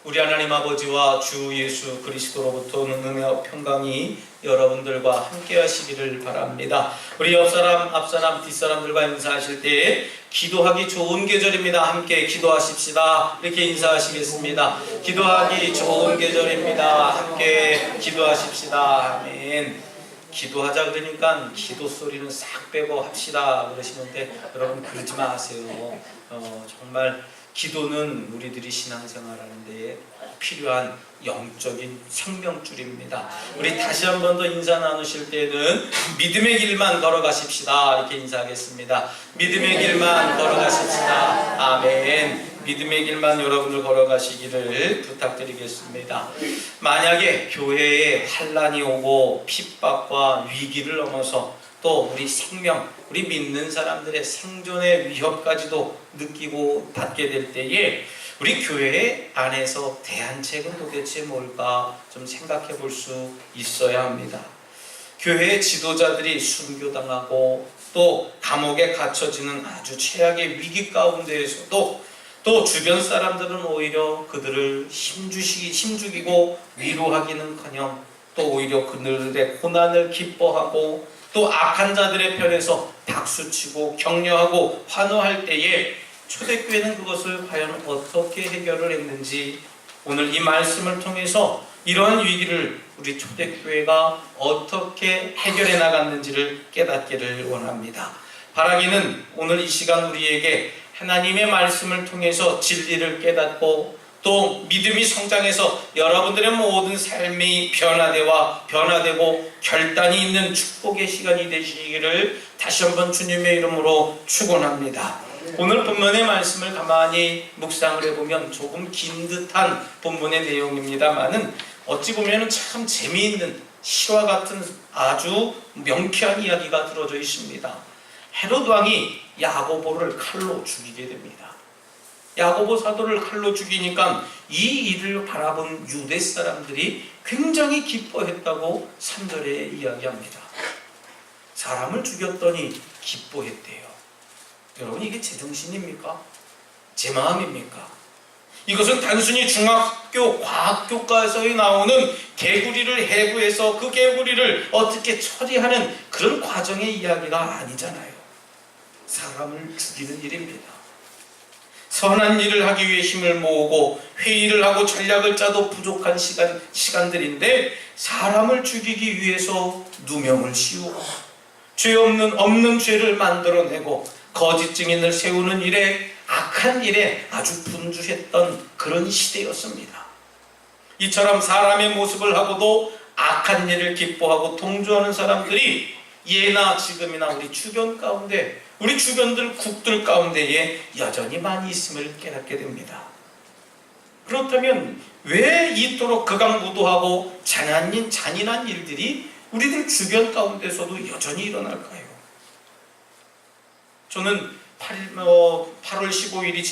우리 하나님 아버지와 주 예수 그리스도로부터 은혜와 평강이 여러분들과 함께 하시기를 바랍니다. 우리 옆사람, 앞사람, 뒷사람들과 인사하실 때 기도하기 좋은 계절입니다. 함께 기도하십시다. 이렇게 인사하시겠습니다. 기도하기 좋은 계절입니다. 함께 기도하십시다. 아멘. 기도하자 그러니까 기도 소리는 싹 빼고 합시다 그러시는데 여러분 그러지 마세요. 정말 기도는 우리들이 신앙생활하는 데에 필요한 영적인 생명줄입니다. 우리 다시 한 번 더 인사 나누실 때는 믿음의 길만 걸어가십시다 이렇게 인사하겠습니다. 믿음의 길만 걸어가십시다. 아멘. 믿음의 길만 여러분들 걸어가시기를 부탁드리겠습니다. 만약에 교회에 환난이 오고 핍박과 위기를 넘어서 또 우리 생명, 우리 믿는 사람들의 생존의 위협까지도 느끼고 받게 될 때에 우리 교회 안에서 대안책은 도대체 뭘까 좀 생각해 볼 수 있어야 합니다. 교회의 지도자들이 순교당하고 또 감옥에 갇혀지는 아주 최악의 위기 가운데에서도 또 주변 사람들은 오히려 그들을 힘죽이고 위로하기는커녕 또 오히려 그들의 고난을 기뻐하고 또 악한 자들의 편에서 박수치고 격려하고 환호할 때에 초대교회는 그것을 과연 어떻게 해결을 했는지 오늘 이 말씀을 통해서 이러한 위기를 우리 초대교회가 어떻게 해결해 나갔는지를 깨닫기를 원합니다. 바라기는 오늘 이 시간 우리에게 하나님의 말씀을 통해서 진리를 깨닫고 또 믿음이 성장해서 여러분들의 모든 삶이 변화되고 결단이 있는 축복의 시간이 되시기를 다시 한번 주님의 이름으로 축원합니다. 오늘 본문의 말씀을 가만히 묵상을 해보면 조금 긴 듯한 본문의 내용입니다만은 어찌 보면 참 재미있는 실화 같은 아주 명쾌한 이야기가 들어져 있습니다. 헤롯 왕이 야고보를 칼로 죽이게 됩니다. 야고보 사도를 칼로 죽이니까 이 일을 바라본 유대 사람들이 굉장히 기뻐했다고 3절에 이야기합니다. 사람을 죽였더니 기뻐했대요. 여러분 이게 제정신입니까? 제 마음입니까? 이것은 단순히 중학교 과학교과서에 나오는 개구리를 해부해서 그 개구리를 어떻게 처리하는 그런 과정의 이야기가 아니잖아요. 사람을 죽이는 일입니다. 선한 일을 하기 위해 힘을 모으고 회의를 하고 전략을 짜도 부족한 시간들인데 사람을 죽이기 위해서 누명을 씌우고 죄 없는 죄를 만들어내고 거짓 증인을 세우는 일에 악한 일에 아주 분주했던 그런 시대였습니다. 이처럼 사람의 모습을 하고도 악한 일을 기뻐하고 동조하는 사람들이 예나 지금이나 우리 주변 가운데 우리 주변들 국들 가운데에 여전히 많이 있음을 깨닫게 됩니다. 그렇다면 왜 이토록 극악무도하고 잔인한 일들이 우리들 주변 가운데서도 여전히 일어날까요? 저는 8월 15일이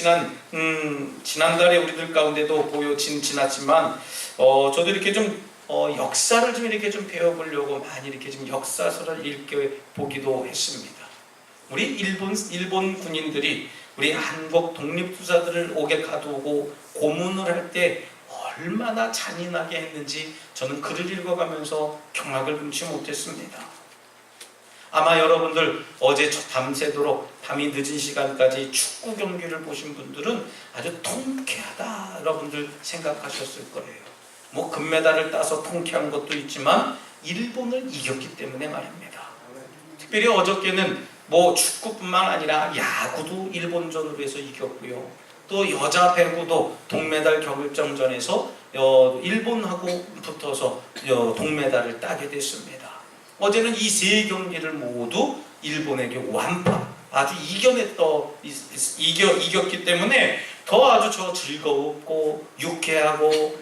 지난달에 우리들 가운데도 지났지만 저도 이렇게 좀 역사를 좀 이렇게 좀 배워보려고 많이 이렇게 좀 역사서를 읽어보기도 했습니다. 우리 일본 군인들이 우리 한국 독립투사들을 옥에 가두고 고문을 할 때 얼마나 잔인하게 했는지 저는 글을 읽어가면서 경악을 금치 못했습니다. 아마 여러분들 어제 밤새도록 밤이 늦은 시간까지 축구 경기를 보신 분들은 아주 통쾌하다 여러분들 생각하셨을 거예요. 뭐 금메달을 따서 통쾌한 것도 있지만 일본을 이겼기 때문에 말입니다. 특별히 어저께는 뭐 축구뿐만 아니라 야구도 일본전으로 해서 이겼고요. 또 여자 배구도 동메달 결정전에서 일본하고 붙어서 동메달을 따게 됐습니다. 어제는 이 세 경기를 모두 일본에게 완파 아주 이겼기 때문에 더 아주 즐겁고 유쾌하고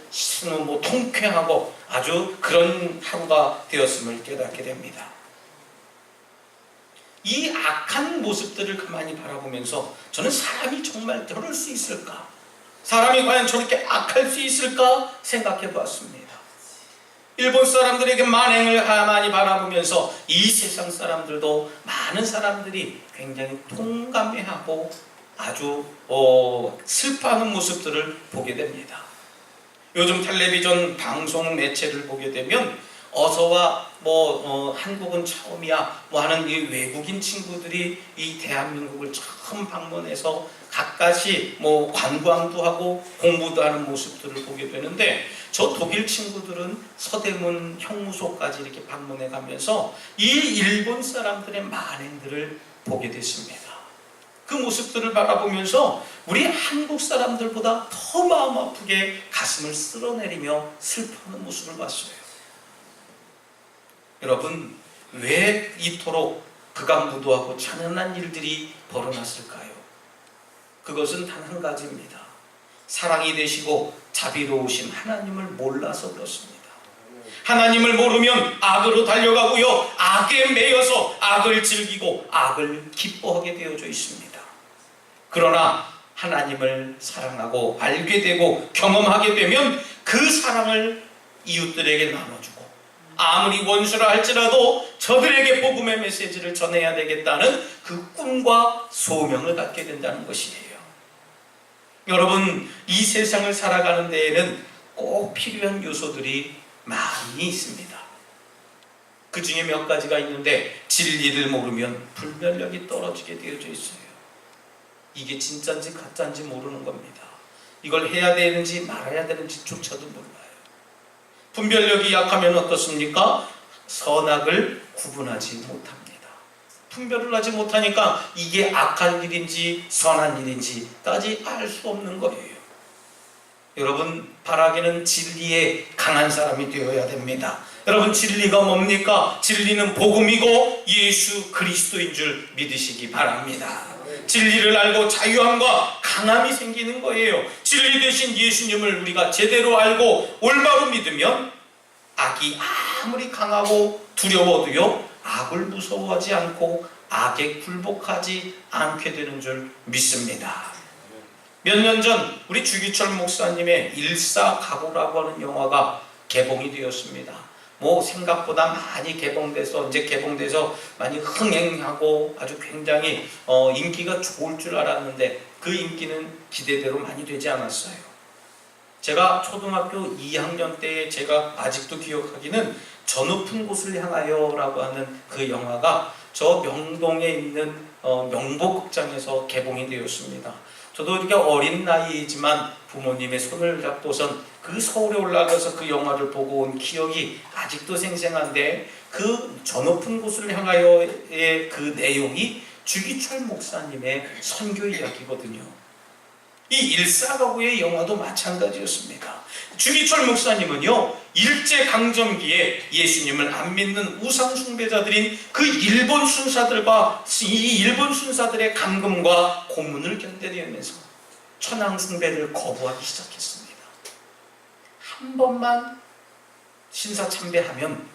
뭐 통쾌하고 아주 그런 하루가 되었음을 깨닫게 됩니다. 이 악한 모습들을 가만히 바라보면서 저는 사람이 정말 저럴 수 있을까? 사람이 과연 저렇게 악할 수 있을까? 생각해 보았습니다. 일본 사람들에게 만행을 가만히 바라보면서 이 세상 사람들도 많은 사람들이 굉장히 통감해하고 아주 슬퍼하는 모습들을 보게 됩니다. 요즘 텔레비전 방송 매체를 보게 되면 어서와 한국은 처음이야 하는 이 외국인 친구들이 이 대한민국을 처음 방문해서 가까이 관광도 하고 공부도 하는 모습들을 보게 되는데, 저 독일 친구들은 서대문 형무소까지 이렇게 방문해 가면서 이 일본 사람들의 만행들을 보게 됐습니다. 그 모습들을 바라보면서 우리 한국 사람들보다 더 마음 아프게 가슴을 쓸어내리며 슬퍼하는 모습을 봤어요. 여러분, 왜 이토록 극악무도하고 잔인한 일들이 벌어났을까요? 그것은 단 한 가지입니다. 사랑이 되시고 자비로우신 하나님을 몰라서 그렇습니다. 하나님을 모르면 악으로 달려가고요, 악에 매여서 악을 즐기고 악을 기뻐하게 되어져 있습니다. 그러나 하나님을 사랑하고 알게 되고 경험하게 되면 그 사랑을 이웃들에게 나눠주고, 아무리 원수라 할지라도 저들에게 복음의 메시지를 전해야 되겠다는 그 꿈과 소명을 갖게 된다는 것이에요. 여러분, 이 세상을 살아가는 데에는 꼭 필요한 요소들이 많이 있습니다. 그 중에 몇 가지가 있는데, 진리를 모르면 분별력이 떨어지게 되어져 있어요. 이게 진짜인지 가짜인지 모르는 겁니다. 이걸 해야 되는지 말아야 되는지조차도 몰라요. 분별력이 약하면 어떻습니까? 선악을 구분하지 못합니다. 분별을 하지 못하니까 이게 악한 일인지 선한 일인지까지 알 수 없는 거예요. 여러분, 바라기는 진리에 강한 사람이 되어야 됩니다. 여러분, 진리가 뭡니까? 진리는 복음이고 예수 그리스도인 줄 믿으시기 바랍니다. 진리를 알고 자유함과 강함이 생기는 거예요. 진리 되신 예수님을 우리가 제대로 알고 올바로 믿으면 악이 아무리 강하고 두려워도요, 악을 무서워하지 않고 악에 굴복하지 않게 되는 줄 믿습니다. 몇 년 전 우리 주기철 목사님의 일사각오라고 하는 영화가 개봉이 되었습니다. 생각보다 많이 개봉돼서 많이 흥행하고 아주 굉장히 인기가 좋을 줄 알았는데, 그 인기는 기대대로 많이 되지 않았어요. 제가 초등학교 2학년 때, 제가 아직도 기억하기는 저 높은 곳을 향하여 라고 하는 그 영화가 저 명동에 있는 명보극장에서 개봉이 되었습니다. 저도 이렇게 어린 나이이지만 부모님의 손을 잡고선 그 서울에 올라가서 그 영화를 보고 온 기억이 아직도 생생한데, 그 저 높은 곳을 향하여의 그 내용이 주기철 목사님의 선교 이야기거든요. 이 일사각오의 영화도 마찬가지였습니다. 주기철 목사님은요, 일제강점기에 예수님을 안 믿는 우상 숭배자들인 그 일본 순사들과 이 일본 순사들의 감금과 고문을 견뎌내면서 천황 숭배를 거부하기 시작했습니다. 한 번만 신사참배하면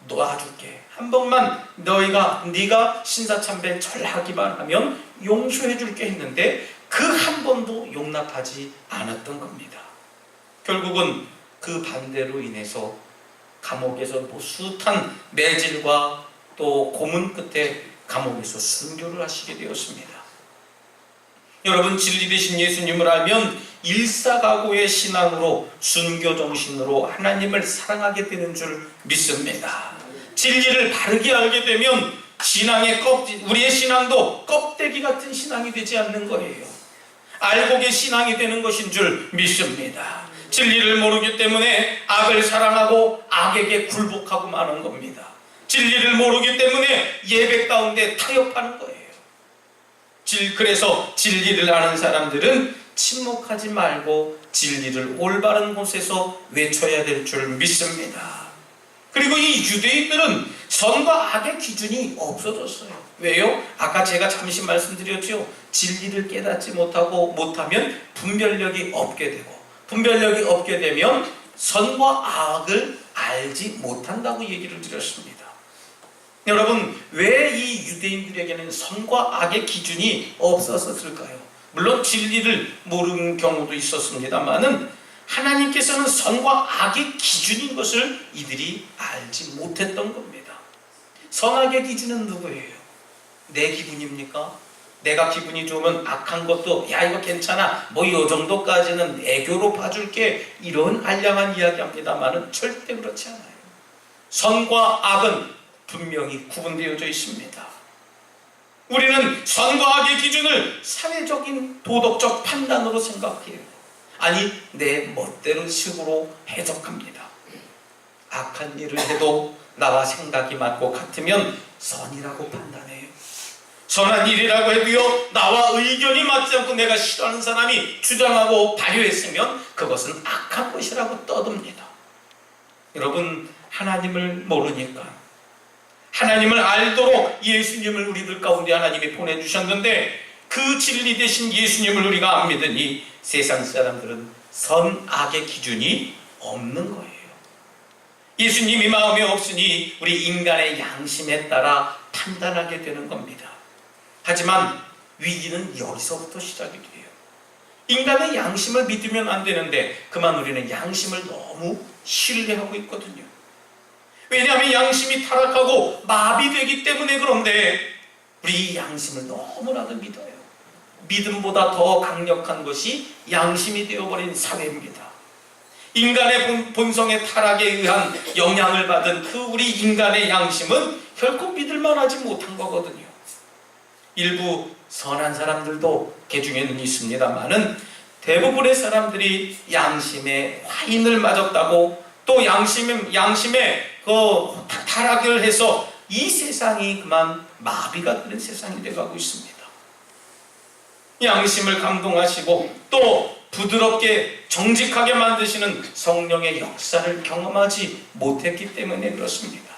놓아줄게. 한 번만 네가 신사참배 절하기만 하면 용서해줄게 했는데, 그 한 번도 용납하지 않았던 겁니다. 결국은 그 반대로 인해서 감옥에서 숱한 매질과 또 고문 끝에 감옥에서 순교를 하시게 되었습니다. 여러분, 진리 되신 예수님을 알면 일사각오의 신앙으로, 순교 정신으로 하나님을 사랑하게 되는 줄 믿습니다. 진리를 바르게 알게 되면 우리의 신앙도 껍데기 같은 신앙이 되지 않는 거예요. 알곡의 신앙이 되는 것인 줄 믿습니다. 진리를 모르기 때문에 악을 사랑하고 악에게 굴복하고 마는 겁니다. 진리를 모르기 때문에 예배 가운데 타협하는 거예요. 그래서 진리를 아는 사람들은 침묵하지 말고 진리를 올바른 곳에서 외쳐야 될 줄 믿습니다. 그리고 이 유대인들은 선과 악의 기준이 없어졌어요. 왜요? 아까 제가 잠시 말씀드렸죠. 진리를 깨닫지 못하면 분별력이 없게 되고, 분별력이 없게 되면 선과 악을 알지 못한다고 얘기를 드렸습니다. 여러분, 왜 이 유대인들에게는 선과 악의 기준이 없었을까요? 물론 진리를 모르는 경우도 있었습니다만은, 하나님께서는 선과 악의 기준인 것을 이들이 알지 못했던 겁니다. 선악의 기준은 누구예요? 내 기분입니까? 내가 기분이 좋으면 악한 것도 야 이거 괜찮아 뭐 이 정도까지는 애교로 봐줄게 이런 알량한 이야기합니다만은 절대 그렇지 않아요. 선과 악은 분명히 구분되어져 있습니다. 우리는 선과 악의 기준을 사회적인 도덕적 판단으로 생각해요. 아니 내 멋대로 식으로 해석합니다. 악한 일을 해도 나와 생각이 맞고 같으면 선이라고 판단해요. 선한 일이라고 해도요 나와 의견이 맞지 않고 내가 싫어하는 사람이 주장하고 발효했으면 그것은 악한 것이라고 떠듭니다. 여러분 하나님을 모르니까 하나님을 알도록 예수님을 우리들 가운데 하나님이 보내주셨는데 그 진리 되신 예수님을 우리가 안 믿으니 세상 사람들은 선악의 기준이 없는 거예요. 예수님이 마음에 없으니 우리 인간의 양심에 따라 판단하게 되는 겁니다. 하지만 위기는 여기서부터 시작이 돼요. 인간의 양심을 믿으면 안 되는데 그만 우리는 양심을 너무 신뢰하고 있거든요. 왜냐하면 양심이 타락하고 마비되기 때문에 그런데 우리 양심을 너무나도 믿어요. 믿음보다 더 강력한 것이 양심이 되어버린 사회입니다. 인간의 본성의 타락에 의한 영향을 받은 그 우리 인간의 양심은 결코 믿을만하지 못한 거거든요. 일부 선한 사람들도 개중에는 있습니다만은 대부분의 사람들이 양심에 화인을 맞았다고 또 양심에 그 타락을 해서 이 세상이 그만 마비가 되는 세상이 되어가고 있습니다. 양심을 감동하시고 또 부드럽게 정직하게 만드시는 성령의 역사를 경험하지 못했기 때문에 그렇습니다.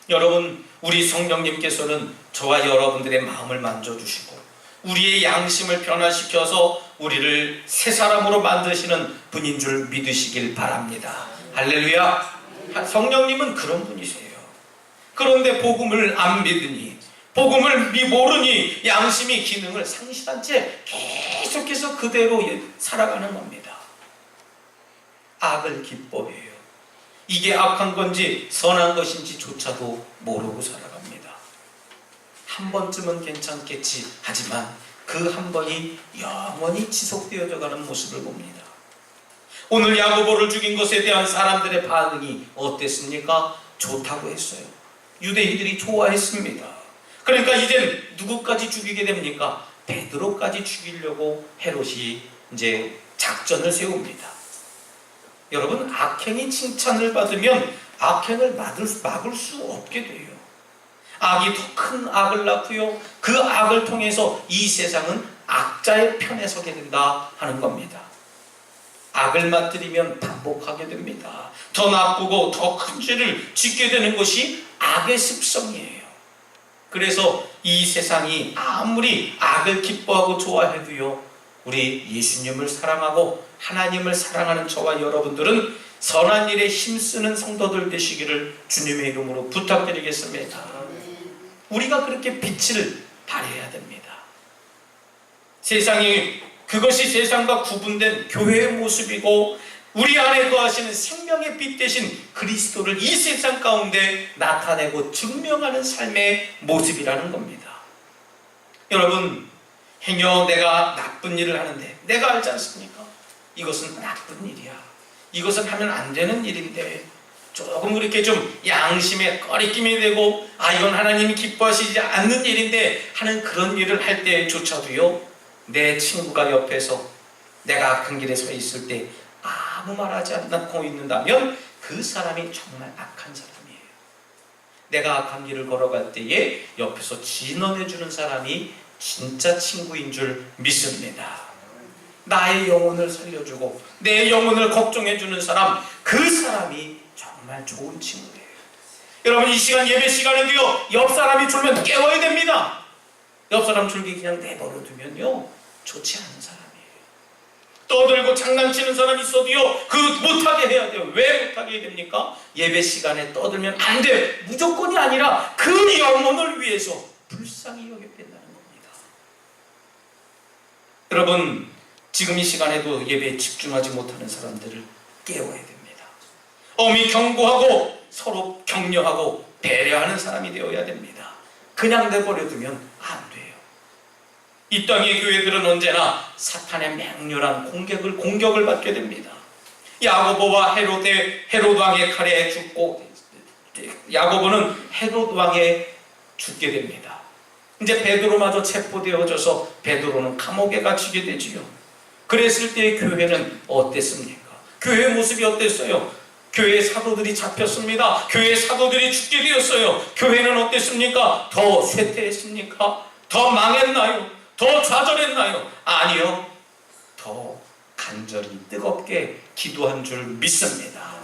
여러분, 우리 성령님께서는 저와 여러분들의 마음을 만져주시고 우리의 양심을 변화시켜서 우리를 새 사람으로 만드시는 분인 줄 믿으시길 바랍니다. 할렐루야. 성령님은 그런 분이세요. 그런데 복음을 안 믿으니 복음을 모르니 양심이 기능을 상실한 채 계속해서 그대로 살아가는 겁니다. 악을 기뻐해요. 이게 악한 건지 선한 것인지조차도 모르고 살아갑니다. 한 번쯤은 괜찮겠지 하지만 그 한 번이 영원히 지속되어져 가는 모습을 봅니다. 오늘 야고보를 죽인 것에 대한 사람들의 반응이 어땠습니까? 좋다고 했어요. 유대인들이 좋아했습니다. 그러니까 이젠 누구까지 죽이게 됩니까? 베드로까지 죽이려고 헤롯이 이제 작전을 세웁니다. 여러분, 악행이 칭찬을 받으면 악행을 막을 수 없게 돼요. 악이 더 큰 악을 낳고요. 그 악을 통해서 이 세상은 악자의 편에 서게 된다 하는 겁니다. 악을 맞들이면 반복하게 됩니다. 더 나쁘고 더 큰 죄를 짓게 되는 것이 악의 습성이에요. 그래서 이 세상이 아무리 악을 기뻐하고 좋아해도요, 우리 예수님을 사랑하고 하나님을 사랑하는 저와 여러분들은 선한 일에 힘쓰는 성도들 되시기를 주님의 이름으로 부탁드리겠습니다. 우리가 그렇게 빛을 발해야 됩니다. 그것이 세상과 구분된 교회의 모습이고 우리 안에 거하시는 생명의 빛 대신 그리스도를 이 세상 가운데 나타내고 증명하는 삶의 모습이라는 겁니다. 여러분, 행여 내가 나쁜 일을 하는데 내가 알지 않습니까? 이것은 나쁜 일이야. 이것은 하면 안 되는 일인데 조금 그렇게 좀 양심에 꺼리낌이 되고 이건 하나님이 기뻐하시지 않는 일인데 하는 그런 일을 할 때조차도요, 내 친구가 옆에서 내가 악한 길에 서 있을 때 아무 말하지 않고 있는다면 그 사람이 정말 악한 사람이에요. 내가 악한 길을 걸어갈 때에 옆에서 진언해주는 사람이 진짜 친구인 줄 믿습니다. 나의 영혼을 살려주고 내 영혼을 걱정해주는 사람, 그 사람이 정말 좋은 친구예요. 여러분, 이 시간 예배 시간에도요, 옆 사람이 졸면 깨워야 됩니다. 옆 사람 졸기 그냥 내버려 두면요, 좋지 않은 사람이에요. 떠들고 장난치는 사람이 있어도요, 그 못하게 해야 돼요. 왜 못하게 해야 됩니까? 예배 시간에 떠들면 안 돼. 무조건이 아니라 그 영혼을 위해서 불쌍히 여겨야 된다는 겁니다. 여러분, 지금 이 시간에도 예배에 집중하지 못하는 사람들을 깨워야 됩니다. 엄히 경고하고 서로 격려하고 배려하는 사람이 되어야 됩니다. 그냥 내버려두면 안 돼요. 이 땅의 교회들은 언제나 사탄의 맹렬한 공격을 받게 됩니다. 야고보와 헤롯 왕의 칼에 죽고, 야고보는 헤롯 왕에 죽게 됩니다. 이제 베드로마저 체포되어져서 베드로는 감옥에 갇히게 되지요. 그랬을 때 교회는 어땠습니까? 교회의 모습이 어땠어요? 교회의 사도들이 잡혔습니다. 교회의 사도들이 죽게 되었어요. 교회는 어땠습니까? 더 쇠퇴했습니까? 더 망했나요? 더 좌절했나요? 아니요. 더 간절히 뜨겁게 기도한 줄 믿습니다.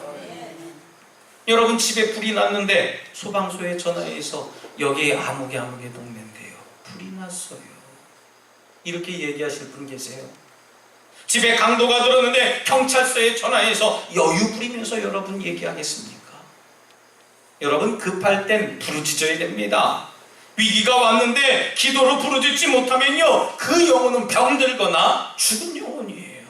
여러분, 집에 불이 났는데 소방서에 전화해서 여기 아무개 동네인데요, 불이 났어요, 이렇게 얘기하실 분 계세요? 집에 강도가 들었는데 경찰서에 전화해서 여유 부리면서 여러분 얘기하겠습니까? 여러분, 급할 땐 부르짖어야 됩니다. 위기가 왔는데 기도로 부르짖지 못하면요, 그 영혼은 병들거나 죽은 영혼이에요.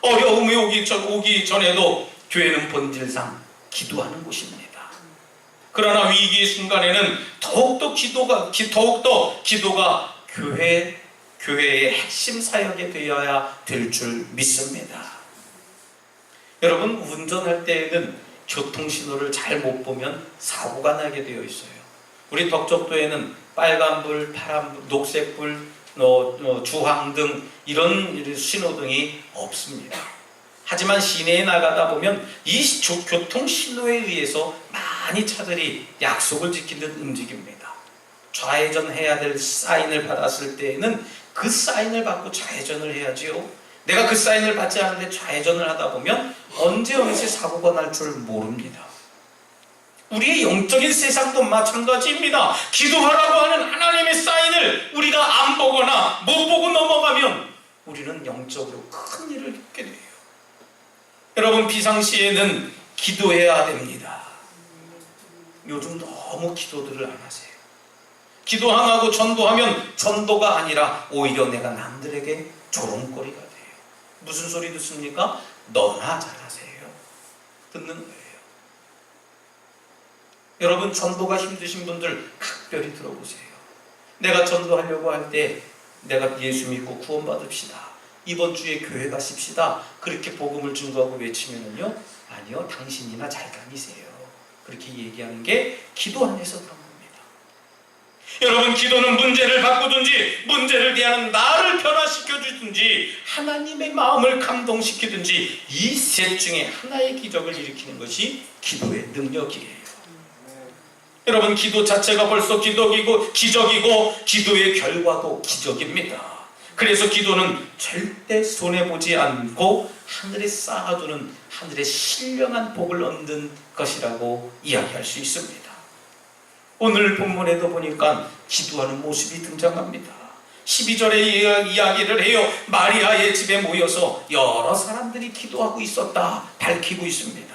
어려움이 오기 전에도 교회는 본질상 기도하는 곳입니다. 그러나 위기의 순간에는 더욱더 기도가 교회의 핵심 사역이 되어야 될 줄 믿습니다. 여러분, 운전할 때에는 교통신호를 잘 못 보면 사고가 나게 되어 있어요. 우리 덕적도에는 빨간불, 파란불, 녹색불, 주황등 이런 신호등이 없습니다. 하지만 시내에 나가다 보면 이 교통신호에 의해서 많이 차들이 약속을 지키듯 움직입니다. 좌회전해야 될 사인을 받았을 때에는 그 사인을 받고 좌회전을 해야지요. 내가 그 사인을 받지 않는데 좌회전을 하다 보면 언제 사고가 날 줄 모릅니다. 우리의 영적인 세상도 마찬가지입니다. 기도하라고 하는 하나님의 사인을 우리가 안 보거나 못 보고 넘어가면 우리는 영적으로 큰 일을 겪게 돼요. 여러분, 비상시에는 기도해야 됩니다. 요즘 너무 기도들을 안 하세요. 기도 안 하고 전도하면 전도가 아니라 오히려 내가 남들에게 조롱거리가 돼요. 무슨 소리 듣습니까? 너나 잘하세요. 듣는 거예요. 여러분, 전도가 힘드신 분들 각별히 들어보세요. 내가 전도하려고 할 때 내가 예수 믿고 구원받읍시다, 이번 주에 교회 가십시다, 그렇게 복음을 증거하고 외치면은요, 아니요, 당신이나 잘 다니세요, 그렇게 얘기하는 게 기도 안에서 그런 겁니다. 여러분, 기도는 문제를 바꾸든지 문제를 대하는 나를 변화시켜 주든지 하나님의 마음을 감동시키든지 이 셋 중에 하나의 기적을 일으키는 것이 기도의 능력이에요. 여러분, 기도 자체가 벌써 기적이고 기도의 결과도 기적입니다. 그래서 기도는 절대 손해보지 않고 하늘에 쌓아두는 하늘의 신령한 복을 얻는 것이라고 이야기할 수 있습니다. 오늘 본문에도 보니까 기도하는 모습이 등장합니다. 12절에 이야기를 해요. 마리아의 집에 모여서 여러 사람들이 기도하고 있었다 밝히고 있습니다.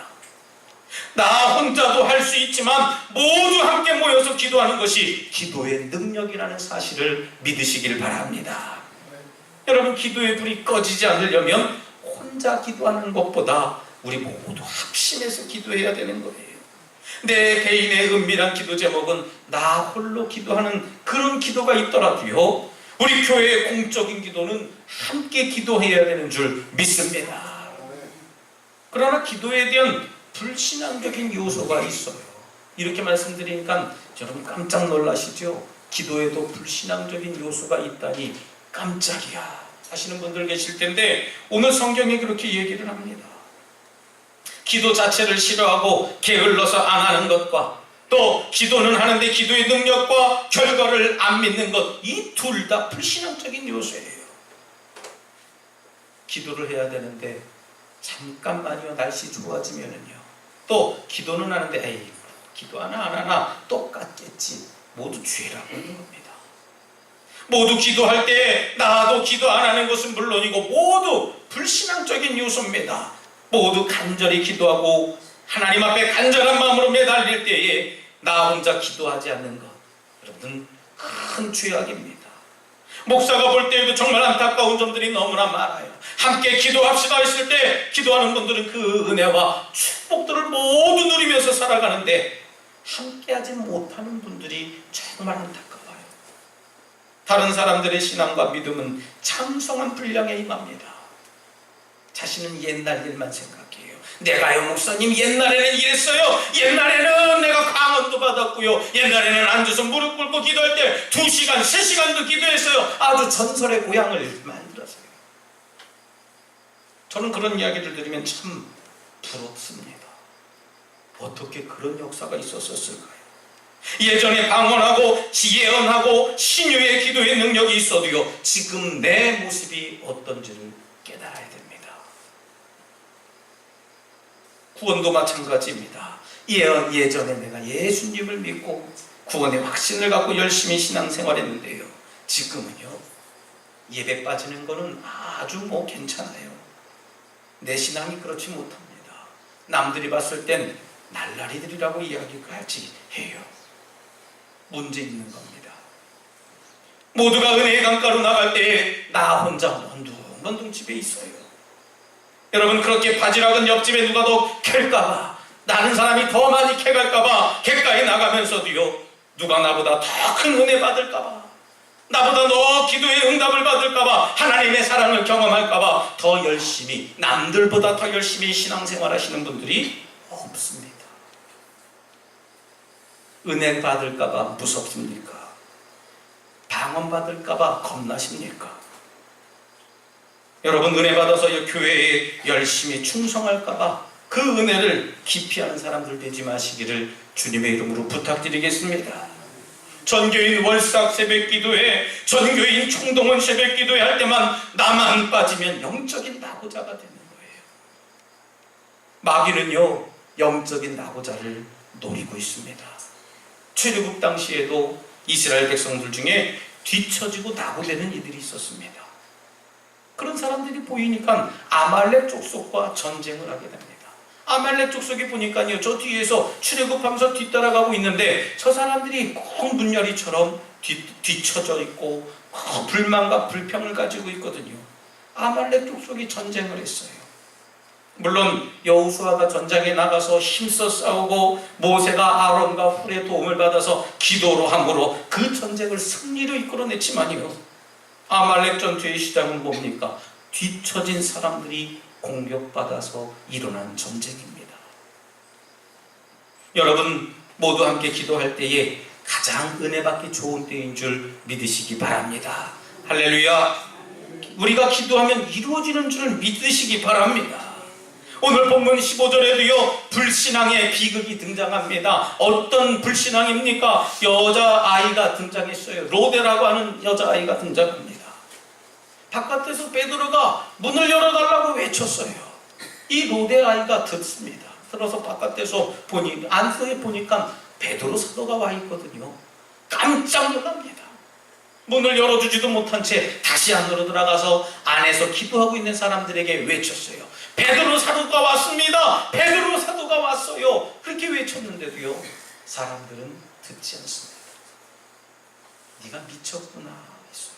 나 혼자도 할 수 있지만 모두 함께 모여서 기도하는 것이 기도의 능력이라는 사실을 믿으시길 바랍니다. 여러분, 기도의 불이 꺼지지 않으려면 혼자 기도하는 것보다 우리 모두 합심해서 기도해야 되는 거예요. 내 개인의 은밀한 기도 제목은 나 홀로 기도하는 그런 기도가 있더라도요, 우리 교회의 공적인 기도는 함께 기도해야 되는 줄 믿습니다. 그러나 기도에 대한 불신앙적인 요소가 있어요. 이렇게 말씀드리니까 여러분 깜짝 놀라시죠? 기도에도 불신앙적인 요소가 있다니 깜짝이야 하시는 분들 계실 텐데, 오늘 성경에 그렇게 얘기를 합니다. 기도 자체를 싫어하고 게을러서 안 하는 것과 또 기도는 하는데 기도의 능력과 결과를 안 믿는 것, 이 둘 다 불신앙적인 요소예요. 기도를 해야 되는데 잠깐만요, 날씨 좋아지면은요, 또 기도는 하는데 에이, 기도 하나 안 하나 똑같겠지, 모두 죄라고 하는 겁니다. 모두 기도할 때 나도 기도 안 하는 것은 물론이고 모두 불신앙적인 요소입니다. 모두 간절히 기도하고 하나님 앞에 간절한 마음으로 매달릴 때에 나 혼자 기도하지 않는 것, 여러분 큰 죄악입니다. 목사가 볼 때에도 정말 안타까운 점들이 너무나 많아요. 함께 기도합시다 했을 때 기도하는 분들은 그 은혜와 축복들을 모두 누리면서 살아가는데 함께하지 못하는 분들이 정말 안타까워요. 다른 사람들의 신앙과 믿음은 장성한 분량에 임합니다. 자신은 옛날 일만 생각해요. 내가요 목사님 옛날에는 이랬어요. 옛날에는 내가 강원도 받았고요. 옛날에는 앉아서 무릎 꿇고 기도할 때 2시간 3시간도 기도했어요. 아주 전설의 고향을 만들었어요. 저는 그런 이야기를 들으면 참 부럽습니다. 어떻게 그런 역사가 있었을까요? 예전에 방언하고 예언하고 신유의 기도의 능력이 있어도요, 지금 내 모습이 어떤지를 깨달아야 됩니다. 구원도 마찬가지입니다. 예전에 내가 예수님을 믿고 구원의 확신을 갖고 열심히 신앙생활했는데요, 지금은요 예배 빠지는 거는 아주 괜찮아요. 내 신앙이 그렇지 못합니다. 남들이 봤을 땐 날라리들이라고 이야기까지 해요. 문제 있는 겁니다. 모두가 은혜의 강가로 나갈 때에 나 혼자 런둥런둥 집에 있어요. 여러분, 그렇게 바지락은 옆집에 누가 더 캘까봐, 나는 사람이 더 많이 캐갈까봐 객가에 나가면서도요, 누가 나보다 더 큰 은혜 받을까봐, 나보다 더 기도의 응답을 받을까봐, 하나님의 사랑을 경험할까봐 더 열심히, 남들보다 더 열심히 신앙생활 하시는 분들이 없습니다. 은혜 받을까봐 무섭습니까? 방언 받을까봐 겁나십니까? 여러분, 은혜 받아서 교회에 열심히 충성할까봐 그 은혜를 기피하는 사람들 되지 마시기를 주님의 이름으로 부탁드리겠습니다. 전교인 월삭 새벽기도회, 전교인 총동원 새벽기도회 할 때만 나만 빠지면 영적인 낙오자가 되는 거예요. 마귀는요 영적인 낙오자를 노리고 있습니다. 출애굽 당시에도 이스라엘 백성들 중에 뒤처지고 낙오되는 이들이 있었습니다. 그런 사람들이 보이니까 아말렉 족속과 전쟁을 하게 됩니다. 아말렉 족속이 보니까요, 저 뒤에서 출애굽하면서 뒤따라가고 있는데 저 사람들이 꼭 문열이처럼 뒤처져 있고 불만과 불평을 가지고 있거든요. 아말렉 족속이 전쟁을 했어요. 물론 여호수아가 전장에 나가서 힘써 싸우고 모세가 아론과 훌의 도움을 받아서 기도로 함으로 그 전쟁을 승리로 이끌어냈지만요, 아말렉 전투의 시작은 뭡니까? 뒤처진 사람들이 공격받아서 일어난 전쟁입니다. 여러분, 모두 함께 기도할 때에 가장 은혜 받기 좋은 때인 줄 믿으시기 바랍니다. 할렐루야. 우리가 기도하면 이루어지는 줄 믿으시기 바랍니다. 오늘 본문 15절에도요 불신앙의 비극이 등장합니다. 어떤 불신앙입니까? 여자아이가 등장했어요. 로데라고 하는 여자아이가 등장합니다. 바깥에서 베드로가 문을 열어달라고 외쳤어요. 이 로데아이가 듣습니다. 들어서 바깥에서 안방에 보니까 베드로 사도가 와 있거든요. 깜짝 놀랍니다. 문을 열어주지도 못한 채 다시 안으로 들어가서 안에서 기도하고 있는 사람들에게 외쳤어요. 베드로 사도가 왔습니다. 베드로 사도가 왔어요. 그렇게 외쳤는데도요 사람들은 듣지 않습니다. 네가 미쳤구나 했어요.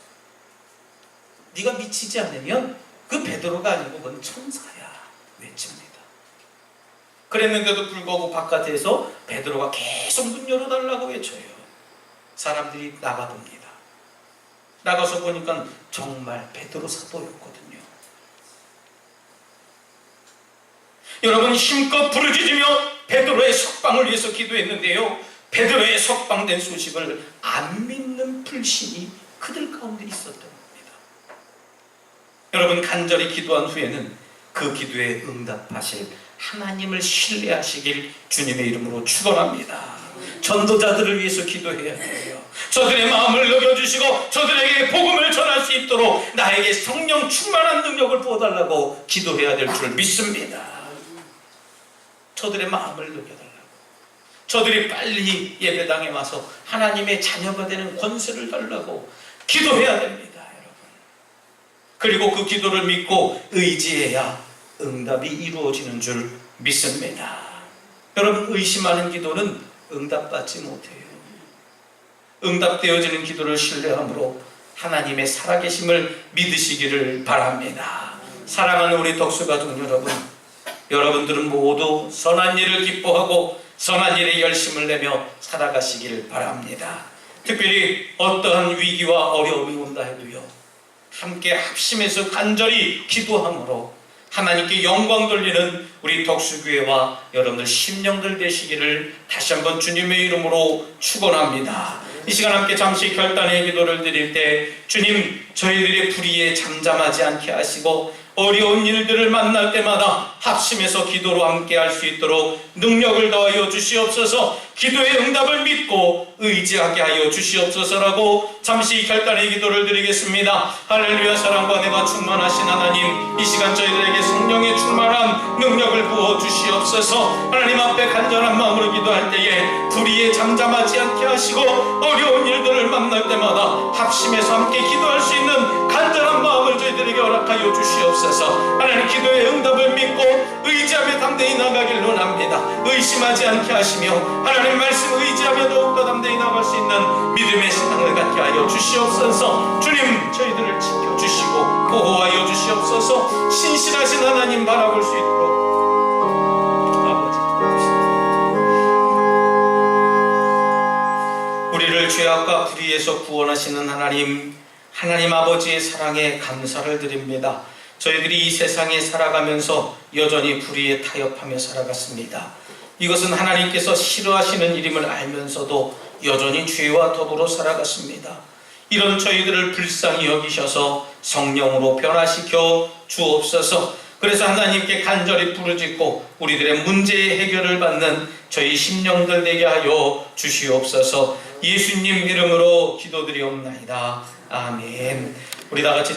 네가 미치지 않으면 그 베드로가 아니고 그건 천사야 외칩니다. 그랬는데도 불구하고 바깥에서 베드로가 계속 문 열어달라고 외쳐요. 사람들이 나가봅니다. 나가서 보니까 정말 베드로 사도였거든요. 여러분, 힘껏 부르짖으며 베드로의 석방을 위해서 기도했는데요, 베드로의 석방된 소식을 안 믿는 불신이 그들 가운데 있었던 겁니다. 여러분, 간절히 기도한 후에는 그 기도에 응답하실 하나님을 신뢰하시길 주님의 이름으로 축원합니다. 전도자들을 위해서 기도해야 해요. 저들의 마음을 녹여주시고 저들에게 복음을 전할 수 있도록 나에게 성령 충만한 능력을 부어달라고 기도해야 될 줄 믿습니다. 저들의 마음을 녹여달라고, 저들이 빨리 예배당에 와서 하나님의 자녀가 되는 권세를 달라고 기도해야 됩니다, 여러분. 그리고 그 기도를 믿고 의지해야 응답이 이루어지는 줄 믿습니다. 여러분, 의심하는 기도는 응답받지 못해요. 응답되어지는 기도를 신뢰함으로 하나님의 살아계심을 믿으시기를 바랍니다. 사랑하는 우리 덕수가족 여러분, 여러분들은 모두 선한 일을 기뻐하고 선한 일에 열심을 내며 살아가시길 바랍니다. 특별히 어떠한 위기와 어려움이 온다 해도요, 함께 합심해서 간절히 기도함으로 하나님께 영광 돌리는 우리 덕수교회와 여러분들 심령들 되시기를 다시 한번 주님의 이름으로 축원합니다. 이 시간 함께 잠시 결단의 기도를 드릴 때, 주님, 저희들의 불의에 잠잠하지 않게 하시고 어려운 일들을 만날 때마다 합심해서 기도로 함께 할 수 있도록 능력을 더하여 주시옵소서. 기도의 응답을 믿고 의지하게 하여 주시옵소서라고 잠시 결단의 기도를 드리겠습니다. 할렐루야. 사랑과 은혜가 충만하신 하나님, 이 시간 저희들에게 성령의 충만한 능력을 부어 주시옵소서. 하나님 앞에 간절한 마음으로 기도할 때에 불의에 잠잠하지 않게 하시고 어려운 일들을 만날 때마다 합심해서 함께 기도할 수 있는 간절한 마음을 저희들에게 허락하여 주시옵소서. 하나님, 기도의 응답을 믿고 의지하며 담대히 나가길 원합니다. 의심하지 않게 하시며 하나님 말씀 의지하며 더욱더 담대히 나갈 수 있는 믿음의 신앙을 갖게 하여 주시옵소서. 주님, 저희들을 지켜주시고 보호하여 주시옵소서. 신실하신 하나님 바라볼 수 있도록 우리를 죄악과 불의에서 구원하시는 하나님 아버지의 사랑에 감사를 드립니다. 저희들이 이 세상에 살아가면서 여전히 불의에 타협하며 살아갔습니다. 이것은 하나님께서 싫어하시는 일임을 알면서도 여전히 죄와 더불어 살아갔습니다. 이런 저희들을 불쌍히 여기셔서 성령으로 변화시켜 주옵소서. 그래서 하나님께 간절히 부르짖고 우리들의 문제의 해결을 받는 저희 심령들 되게 하여 주시옵소서. 예수님 이름으로 기도드리옵나이다. 아멘. 우리 다 같이